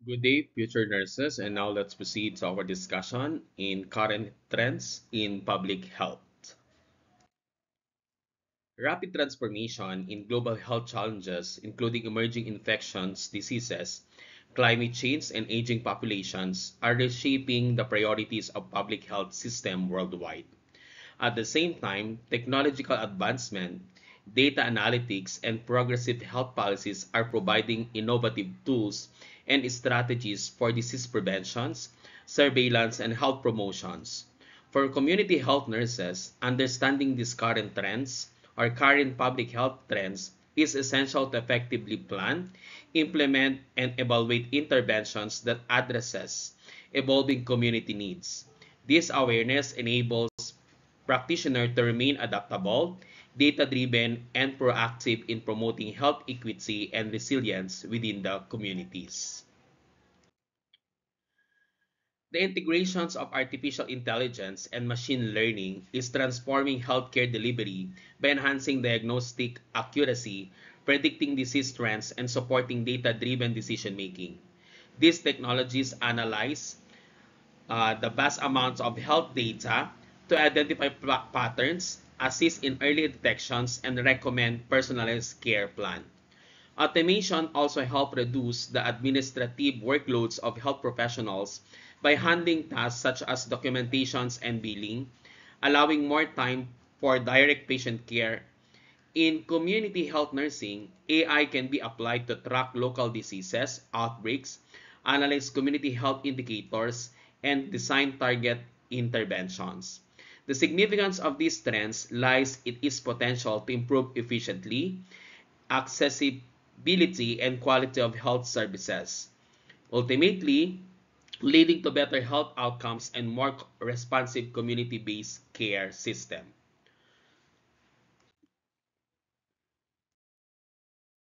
Good day, future nurses, and now let's proceed to our discussion in current trends in public health. Rapid transformation in global health challenges, including emerging infections, diseases, climate change, and aging populations, are reshaping the priorities of public health system worldwide. At the same time, technological advancement, data analytics, and progressive health policies are providing innovative tools and strategies for disease preventions, surveillance, and health promotions. For community health nurses, understanding these current trends or current public health trends is essential to effectively plan, implement, and evaluate interventions that addresses evolving community needs. This awareness enables practitioners to remain adaptable, data-driven, and proactive in promoting health equity and resilience within the communities. The integrations of artificial intelligence and machine learning is transforming healthcare delivery by enhancing diagnostic accuracy, predicting disease trends, and supporting data-driven decision-making. These technologies analyze the vast amounts of health data to identify patterns, assist in early detections, and recommend personalized care plan. Automation also helps reduce the administrative workloads of health professionals by handling tasks such as documentations and billing, allowing more time for direct patient care. In community health nursing, AI can be applied to track local diseases, outbreaks, analyze community health indicators, and design target interventions. The significance of these trends lies in its potential to improve efficiently, accessibility, and quality of health services, ultimately leading to better health outcomes and more responsive community-based care system.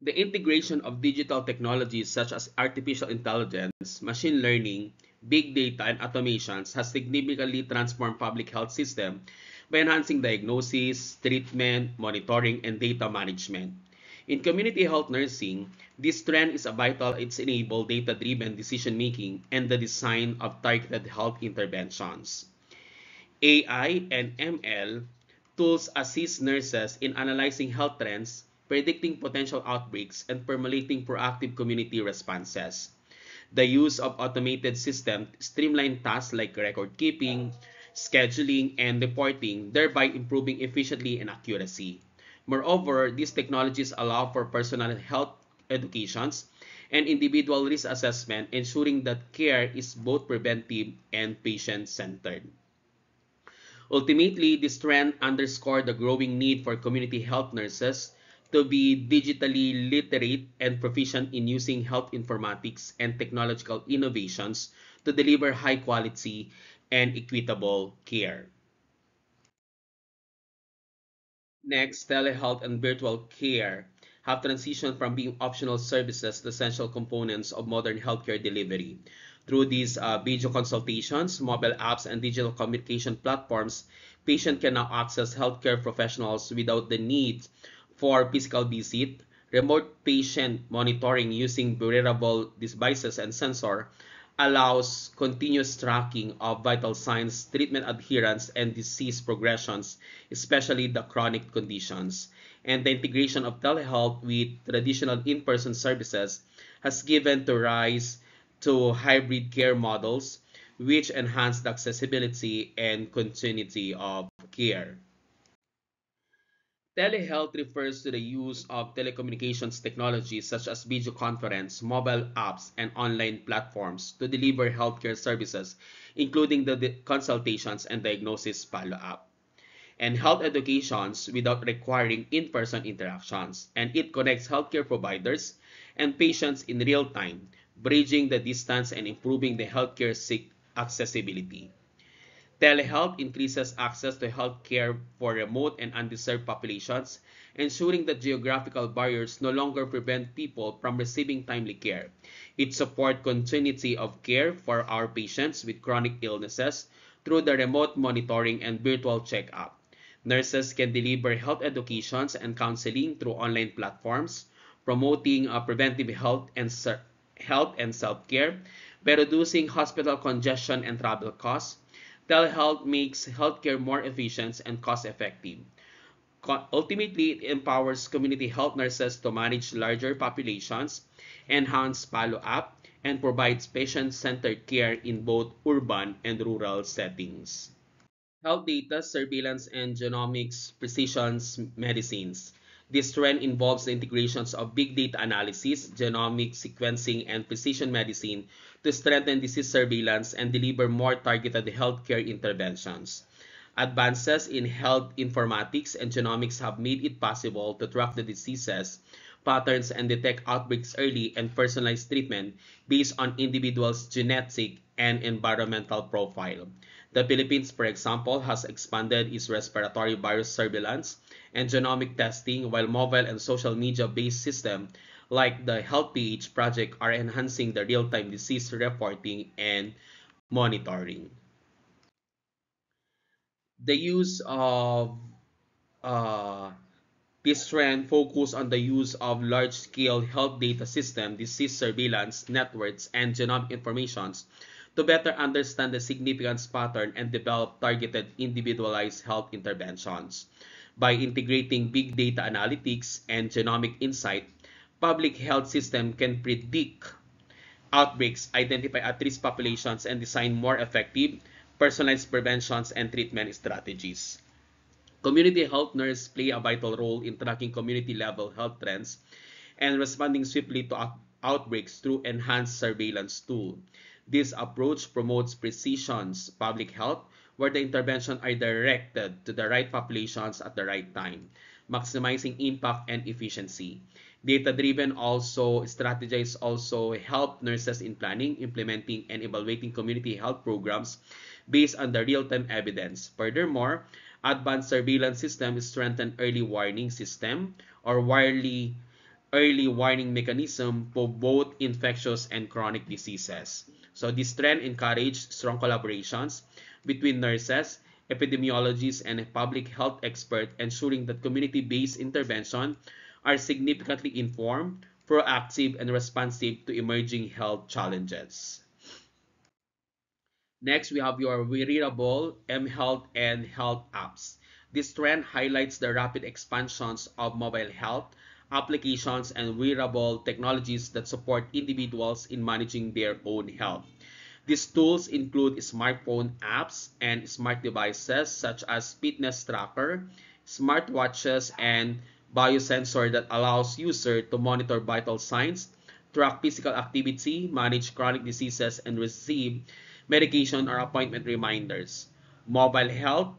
The integration of digital technologies such as artificial intelligence, machine learning, big data, and automations has significantly transformed public health system by enhancing diagnosis, treatment, monitoring, and data management. In community health nursing, this trend is a vital. It's enable data-driven decision-making and the design of targeted health interventions. AI and ML tools assist nurses in analyzing health trends, predicting potential outbreaks, and formulating proactive community responses. The use of automated systems streamline tasks like record keeping, scheduling, and reporting, thereby improving efficiency and accuracy. Moreover, these technologies allow for personal health educations and individual risk assessment, ensuring that care is both preventive and patient-centered. Ultimately, this trend underscored the growing need for community health nurses to be digitally literate and proficient in using health informatics and technological innovations to deliver high quality and equitable care. Next, telehealth and virtual care have transitioned from being optional services to essential components of modern healthcare delivery. Through these video consultations, mobile apps, and digital communication platforms, patients can now access healthcare professionals without the need for physical visit. Remote patient monitoring using wearable devices and sensor allows continuous tracking of vital signs, treatment adherence, and disease progressions, especially the chronic conditions. And the integration of telehealth with traditional in-person services has given to rise to hybrid care models, which enhance the accessibility and continuity of care. Telehealth refers to the use of telecommunications technologies such as video conference, mobile apps, and online platforms to deliver healthcare services, including the consultations and diagnosis follow-up, and health educations without requiring in-person interactions. And it connects healthcare providers and patients in real time, bridging the distance and improving the healthcare accessibility. Telehealth increases access to healthcare for remote and undeserved populations, ensuring that geographical barriers no longer prevent people from receiving timely care. It supports continuity of care for our patients with chronic illnesses through the remote monitoring and virtual checkup. Nurses can deliver health educations and counseling through online platforms, promoting preventive health health and self-care by reducing hospital congestion and travel costs. Telehealth makes healthcare more efficient and cost-effective. Ultimately, it empowers community health nurses to manage larger populations, enhance follow-up, and provides patient-centered care in both urban and rural settings. Health data, surveillance, and genomics precision medicines. This trend involves the integrations of big data analysis, genomic sequencing, and precision medicine to strengthen disease surveillance and deliver more targeted healthcare interventions. Advances in health informatics and genomics have made it possible to track the diseases, patterns, and detect outbreaks early and personalize treatment based on individuals' genetic and environmental profile. The Philippines, for example, has expanded its respiratory virus surveillance and genomic testing, while mobile and social media-based systems like the HealthPH project are enhancing the real-time disease reporting and monitoring. The use of uh, this trend focus on the use of large-scale health data system, disease surveillance networks, and genomic informations to better understand the significance pattern and develop targeted individualized health interventions. By integrating big data analytics and genomic insight, public health system can predict outbreaks, identify at-risk populations, and design more effective, personalized preventions and treatment strategies. Community health nurses play a vital role in tracking community-level health trends and responding swiftly to outbreaks through enhanced surveillance tools. This approach promotes precision public health, where the interventions are directed to the right populations at the right time, maximizing impact and efficiency. Data-driven also strategies also help nurses in planning, implementing, and evaluating community health programs based on the real-time evidence. Furthermore, advanced surveillance systems strengthen early warning system or early warning mechanism for both infectious and chronic diseases. So this trend encourages strong collaborations between nurses, epidemiologists, and public health experts, ensuring that community-based intervention are significantly informed, proactive, and responsive to emerging health challenges. Next, we have your wearable mHealth and health apps. This trend highlights the rapid expansions of mobile health applications and wearable technologies that support individuals in managing their own health. These tools include smartphone apps and smart devices such as fitness tracker, smartwatches, and biosensor that allows users to monitor vital signs, track physical activity, manage chronic diseases, and receive medication or appointment reminders. Mobile health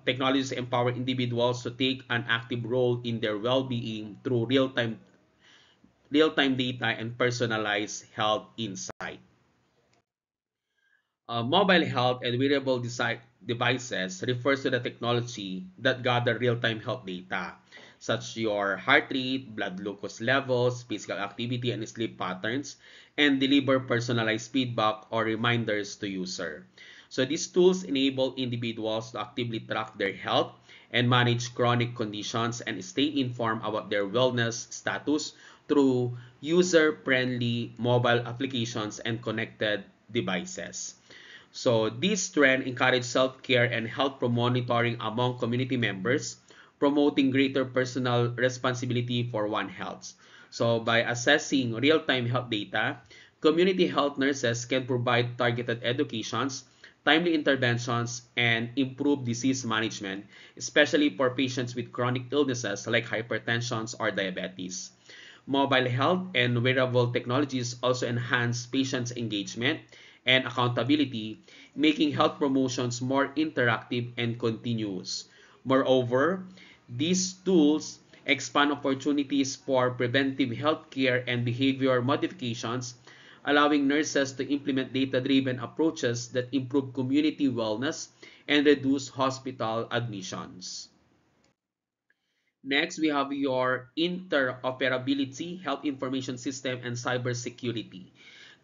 technologies empower individuals to take an active role in their well-being through real-time data and personalized health insight. Mobile health and wearable devices refers to the technology that gather real-time health data, such as your heart rate, blood glucose levels, physical activity, and sleep patterns, and deliver personalized feedback or reminders to user. So these tools enable individuals to actively track their health and manage chronic conditions and stay informed about their wellness status through user-friendly mobile applications and connected devices. So this trend encourages self-care and health monitoring among community members, promoting greater personal responsibility for one's health. So by assessing real-time health data, community health nurses can provide targeted educations, timely interventions, and improve disease management, especially for patients with chronic illnesses like hypertension or diabetes. Mobile health and wearable technologies also enhance patients' engagement and accountability, making health promotions more interactive and continuous. Moreover, these tools expand opportunities for preventive healthcare and behavior modifications, allowing nurses to implement data-driven approaches that improve community wellness and reduce hospital admissions. Next, we have your interoperability, health information system, and cybersecurity.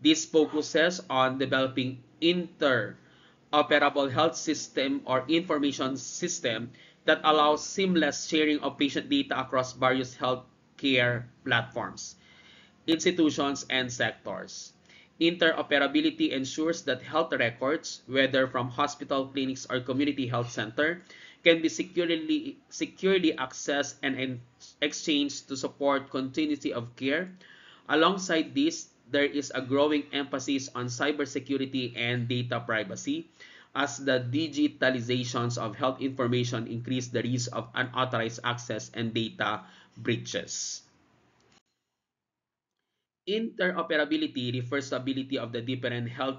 This focuses on developing interoperable health system or information system that allows seamless sharing of patient data across various healthcare platforms. institutions, and sectors. Interoperability ensures that health records, whether from hospital, clinics, or community health center, can be securely accessed and exchanged to support continuity of care. Alongside this, there is a growing emphasis on cybersecurity and data privacy as the digitalizations of health information increase the risk of unauthorized access and data breaches. Interoperability refers to the ability of the different health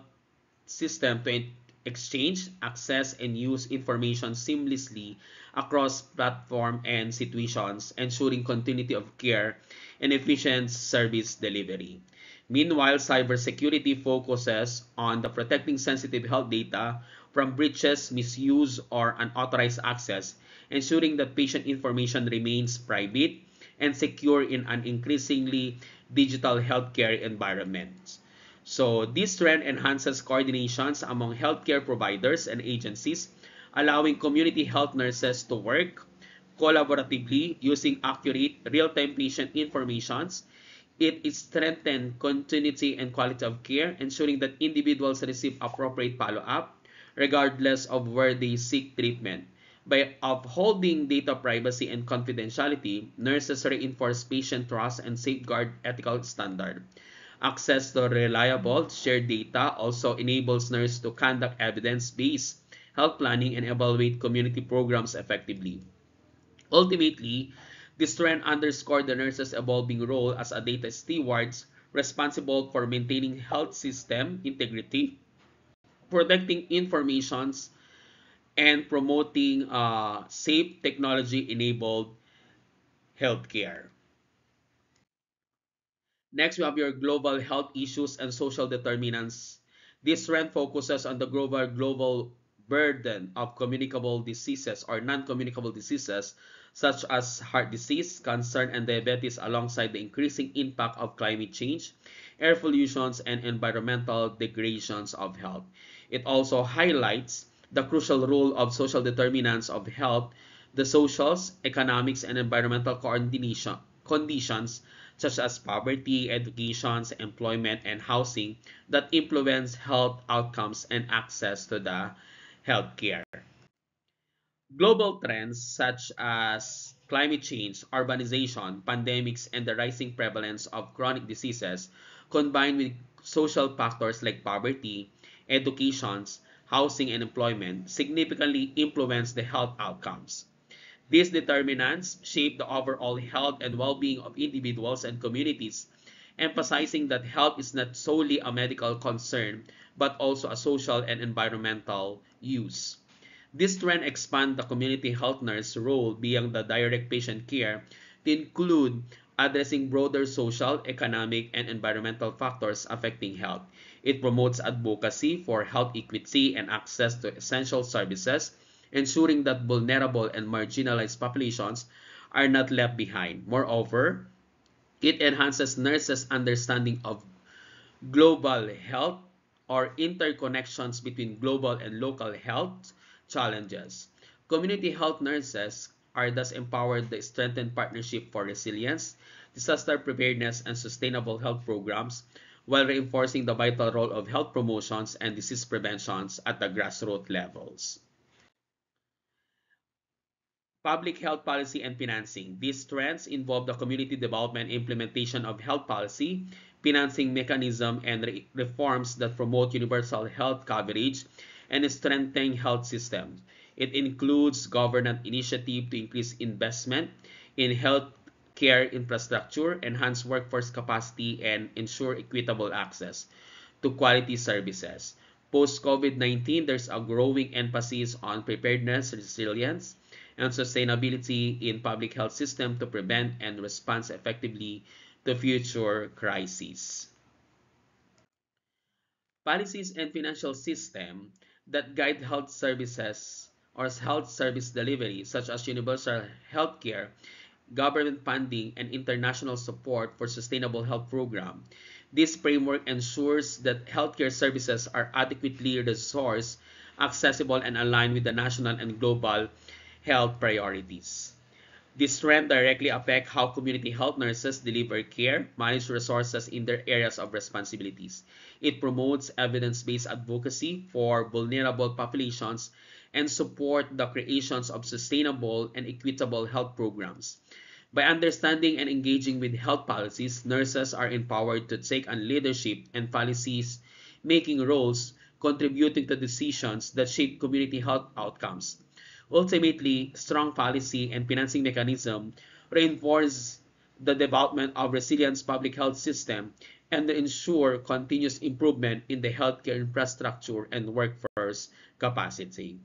system to exchange, access, and use information seamlessly across platform and situations, ensuring continuity of care and efficient service delivery. Meanwhile, cybersecurity focuses on the protecting sensitive health data from breaches, misuse, or unauthorized access, ensuring that patient information remains private and secure in an increasingly digital healthcare environment. So this trend enhances coordinations among healthcare providers and agencies, allowing community health nurses to work collaboratively using accurate real-time patient informations. It strengthens continuity and quality of care, ensuring that individuals receive appropriate follow-up regardless of where they seek treatment. By upholding data privacy and confidentiality, nurses reinforce patient trust and safeguard ethical standards. Access to reliable, shared data also enables nurses to conduct evidence-based health planning and evaluate community programs effectively. Ultimately, this trend underscored the nurses' evolving role as a data stewards responsible for maintaining health system integrity, protecting informations, and promoting safe technology-enabled healthcare. Next, we have your global health issues and social determinants. This trend focuses on the global burden of communicable diseases or non-communicable diseases such as heart disease, cancer, and diabetes alongside the increasing impact of climate change, air pollutions, and environmental degradations of health. It also highlights the crucial role of social determinants of health, the socials, economics, and environmental coordination conditions such as poverty, education, employment, and housing that influence health outcomes and access to the healthcare. Global trends such as climate change, urbanization, pandemics, and the rising prevalence of chronic diseases, combined with social factors like poverty, education, housing, and employment, significantly influence the health outcomes. These determinants shape the overall health and well-being of individuals and communities, emphasizing that health is not solely a medical concern, but also a social and environmental use. This trend expands the community health nurse role beyond the direct patient care to include addressing broader social, economic, and environmental factors affecting health. It promotes advocacy for health equity and access to essential services, ensuring that vulnerable and marginalized populations are not left behind. Moreover, it enhances nurses' understanding of global health or interconnections between global and local health challenges. Community health nurses are thus empowered to strengthen partnership for resilience, disaster preparedness, and sustainable health programs while reinforcing the vital role of health promotions and disease preventions at the grassroots levels. Public health policy and financing. These trends involve the community development implementation of health policy, financing mechanism, and reforms that promote universal health coverage and strengthening health systems. It includes government initiative to increase investment in health care infrastructure, enhance workforce capacity, and ensure equitable access to quality services. Post-COVID-19, there's a growing emphasis on preparedness, resilience, and sustainability in public health system to prevent and respond effectively to future crises. Policies and financial system that guide health services or health service delivery, such as universal health care, government funding, and international support for sustainable health program. This framework ensures that healthcare services are adequately resourced, accessible, and aligned with the national and global health priorities. This trend directly affects how community health nurses deliver care, manage resources in their areas of responsibilities. It promotes evidence-based advocacy for vulnerable populations and support the creations of sustainable and equitable health programs. By understanding and engaging with health policies, nurses are empowered to take on leadership and policies making roles, contributing to decisions that shape community health outcomes. Ultimately, strong policy and financing mechanism reinforce the development of resilient public health system and ensure continuous improvement in the healthcare infrastructure and workforce capacity.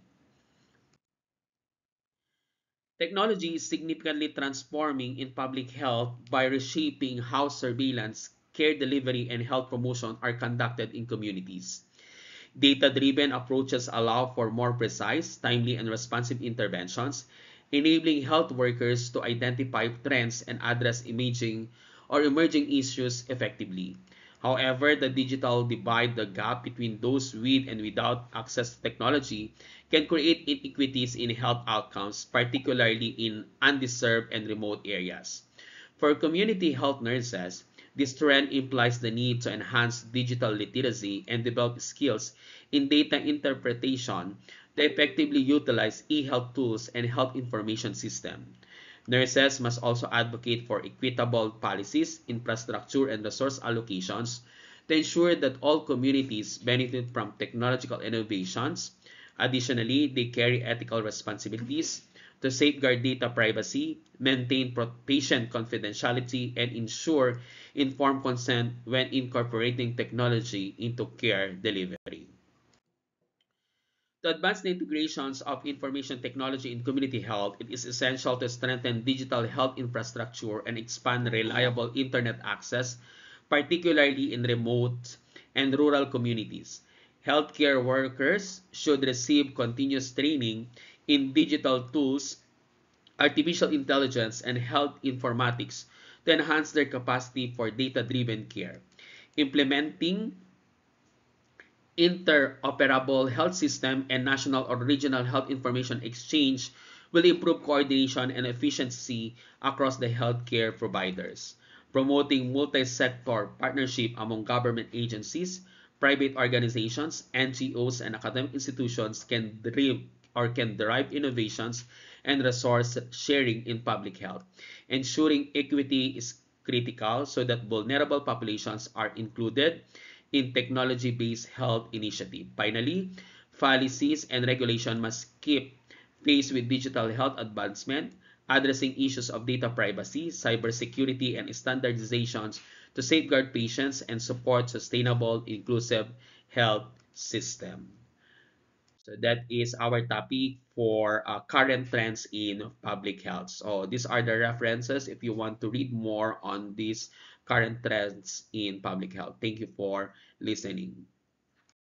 Technology is significantly transforming in public health by reshaping how surveillance, care delivery, and health promotion are conducted in communities. Data-driven approaches allow for more precise, timely, and responsive interventions, enabling health workers to identify trends and address emerging issues effectively. However, the digital divide, the gap between those with and without access to technology, can create inequities in health outcomes, particularly in undeserved and remote areas. For community health nurses, this trend implies the need to enhance digital literacy and develop skills in data interpretation to effectively utilize e-health tools and health information systems. Nurses must also advocate for equitable policies, infrastructure, and resource allocations to ensure that all communities benefit from technological innovations. Additionally, they carry ethical responsibilities to safeguard data privacy, maintain patient confidentiality, and ensure informed consent when incorporating technology into care delivery. To advance the integrations of information technology in community health, it is essential to strengthen digital health infrastructure and expand reliable internet access, particularly in remote and rural communities. Healthcare workers should receive continuous training in digital tools, artificial intelligence, and health informatics to enhance their capacity for data-driven care. Implementing interoperable health system and national or regional health information exchange will improve coordination and efficiency across the healthcare providers. Promoting multi-sector partnership among government agencies, private organizations, NGOs, and academic institutions can derive innovations and resource sharing in public health. Ensuring equity is critical so that vulnerable populations are included in technology-based health initiative. Finally, policies and regulation must keep pace with digital health advancement, addressing issues of data privacy, cybersecurity, and standardizations to safeguard patients and support sustainable, inclusive health system. So that is our topic for current trends in public health. So these are the references if you want to read more on these current trends in public health. Thank you for listening.